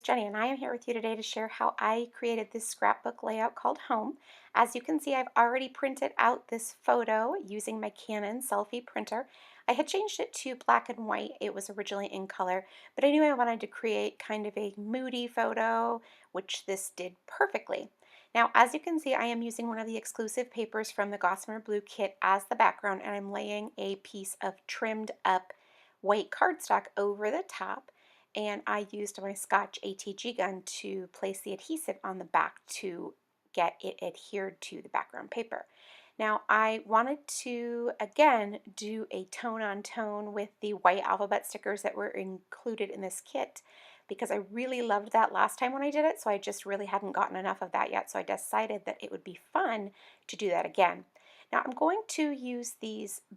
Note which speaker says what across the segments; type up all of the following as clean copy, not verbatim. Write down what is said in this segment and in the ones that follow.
Speaker 1: Jenny, and I am here with you today to share how I created this scrapbook layout called Home. As you can see, I've already printed out this photo using my Canon selfie printer. I had changed it to black and white. It was originally in color, but I knew I wanted to create kind of a moody photo, which this did perfectly. Now, as you can see, I am using one of the exclusive papers from the Gossamer Blue kit as the background, and I'm laying a piece of trimmed up white cardstock over the top, and I used my Scotch ATG gun to place the adhesive on the back to get it adhered to the background paper. Now I wanted to again do a tone on tone with the white alphabet stickers that were included in this kit because I really loved that last time when I did it, so I just really hadn't gotten enough of that yet, so I decided that it would be fun to do that again. Now I'm going to use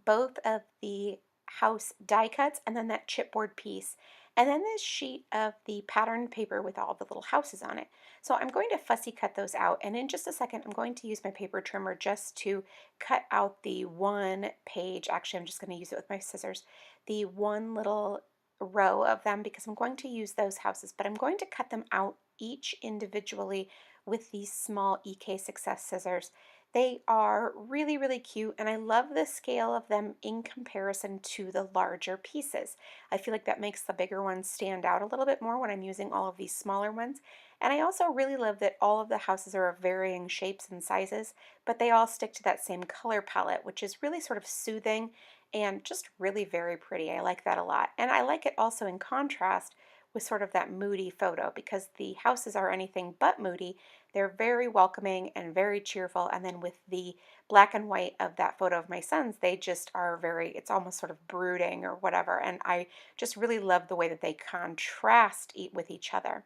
Speaker 1: both of the house die cuts and then that chipboard piece and then this sheet of the patterned paper with all the little houses on it. So I'm going to fussy cut those out, and in just a second I'm going to use my paper trimmer just to cut out the one page. Actually, I'm just going to use it with my scissors, the one little row of them, because I'm going to use those houses, but I'm going to cut them out each individually with these small EK Success scissors. They are really, really cute, and I love the scale of them in comparison to the larger pieces. I feel like that makes the bigger ones stand out a little bit more when I'm using all of these smaller ones. And I also really love that all of the houses are of varying shapes and sizes, but they all stick to that same color palette, which is really sort of soothing and just really very pretty. I like that a lot. And I like it also in contrast with sort of that moody photo, because the houses are anything but moody. They're very welcoming and very cheerful. And then with the black and white of that photo of my sons, they just are very, it's almost sort of brooding or whatever. And I just really love the way that they contrast with each other.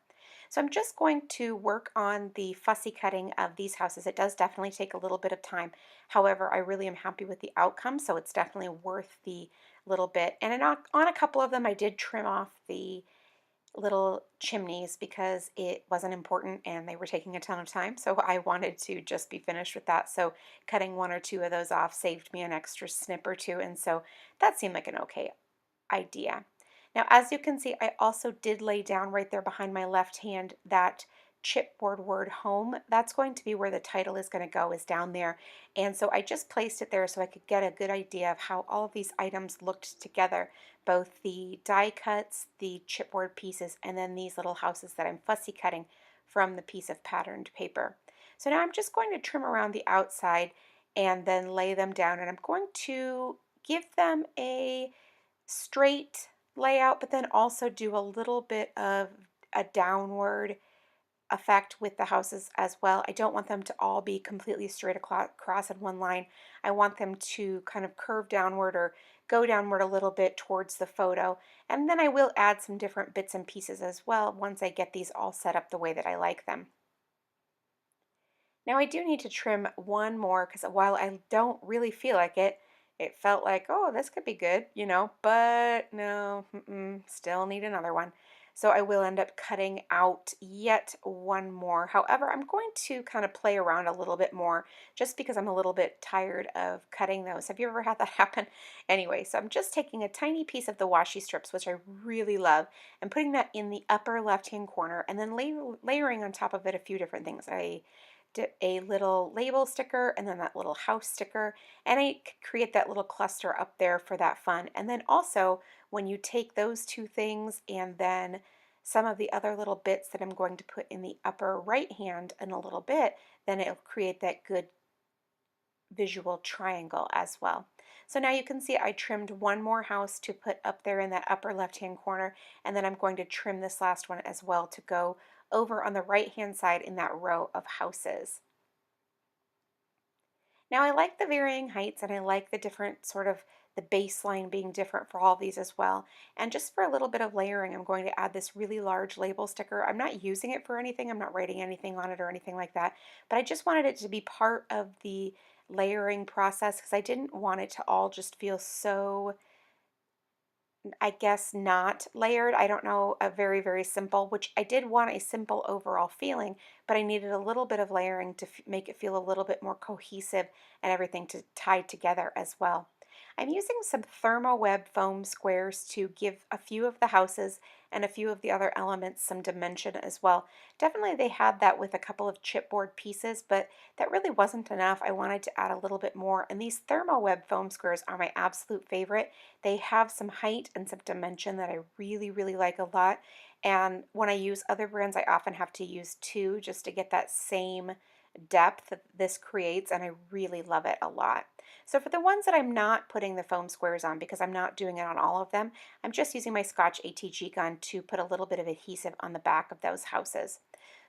Speaker 1: So I'm just going to work on the fussy cutting of these houses. It does definitely take a little bit of time. However, I really am happy with the outcome, so it's definitely worth the little bit. And on a couple of them, I did trim off the little chimneys because it wasn't important and they were taking a ton of time, so I wanted to just be finished with that. So cutting one or two of those off saved me an extra snip or two, and so that seemed like an okay idea. Now, as you can see, I also did lay down right there behind my left hand that chipboard word home. That's going to be where the title is going to go, is down there. And so I just placed it there so I could get a good idea of how all of these items looked together, both the die cuts, the chipboard pieces, and then these little houses that I'm fussy cutting from the piece of patterned paper. So now I'm just going to trim around the outside and then lay them down, and I'm going to give them a straight layout, but then also do a little bit of a downward effect with the houses as well. I don't want them to all be completely straight across in one line. I want them to kind of curve downward or go downward a little bit towards the photo. And then I will add some different bits and pieces as well once I get these all set up the way that I like them. Now I do need to trim one more because while I don't really feel like it, it felt like, oh, this could be good, but no, still need another one. So I will end up cutting out yet one more. However, I'm going to kind of play around a little bit more just because I'm a little bit tired of cutting those. Have you ever had that happen? Anyway, so I'm just taking a tiny piece of the washi strips, which I really love, and putting that in the upper left-hand corner, and then layering on top of it a few different things. I did a little label sticker and then that little house sticker, and I could create that little cluster up there for that fun. And then also when you take those two things and then some of the other little bits that I'm going to put in the upper right hand in a little bit, then it'll create that good visual triangle as well. So now you can see I trimmed one more house to put up there in that upper left hand corner, and then I'm going to trim this last one as well to go over on the right hand side in that row of houses. Now I like the varying heights, and I like the different sort of the baseline being different for all of these as well. And just for a little bit of layering, I'm going to add this really large label sticker. I'm not using it for anything. I'm not writing anything on it or anything like that, but I just wanted it to be part of the layering process because I didn't want it to all just feel so, I guess, not layered. I don't know, a very, very simple, which I did want a simple overall feeling, but I needed a little bit of layering to make it feel a little bit more cohesive and everything to tie together as well. I'm using some Therm O Web foam squares to give a few of the houses and a few of the other elements some dimension as well. Definitely they had that with a couple of chipboard pieces, but that really wasn't enough. I wanted to add a little bit more, and these Therm O Web foam squares are my absolute favorite. They have some height and some dimension that I really, really like a lot. And when I use other brands, I often have to use two just to get that same depth that this creates, and I really love it a lot. So for the ones that I'm not putting the foam squares on, because I'm not doing it on all of them, I'm just using my Scotch ATG gun to put a little bit of adhesive on the back of those houses.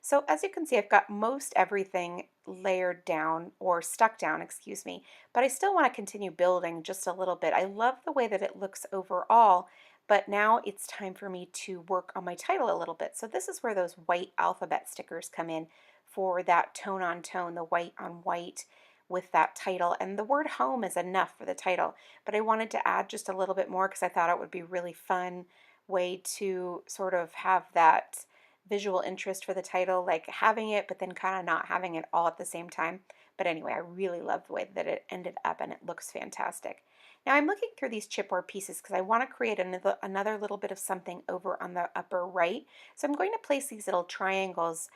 Speaker 1: So as you can see, I've got most everything layered down, or stuck down, excuse me, but I still want to continue building just a little bit. I love the way that it looks overall, but now it's time for me to work on my title a little bit. So this is where those white alphabet stickers come in for that tone on tone, the white on white with that title. And the word home is enough for the title, but I wanted to add just a little bit more because I thought it would be really fun way to sort of have that visual interest for the title, like having it, but then kind of not having it all at the same time. But anyway, I really love the way that it ended up, and it looks fantastic. Now I'm looking through these chipboard pieces because I want to create another little bit of something over on the upper right. So I'm going to place these little triangles,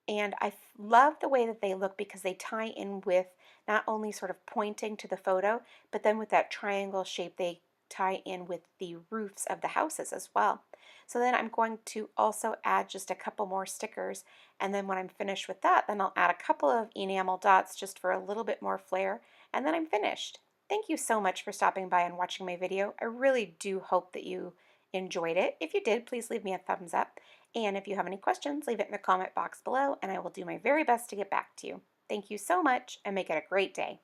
Speaker 1: and I love the way that they look because they tie in with not only sort of pointing to the photo, but then with that triangle shape, they tie in with the roofs of the houses as well. So then I'm going to also add just a couple more stickers, and then when I'm finished with that, then I'll add a couple of enamel dots just for a little bit more flair, and then I'm finished. Thank you so much for stopping by and watching my video. I really do hope that you enjoyed it. If you did, please leave me a thumbs up. And if you have any questions, leave it in the comment box below, and I will do my very best to get back to you. Thank you so much, and make it a great day.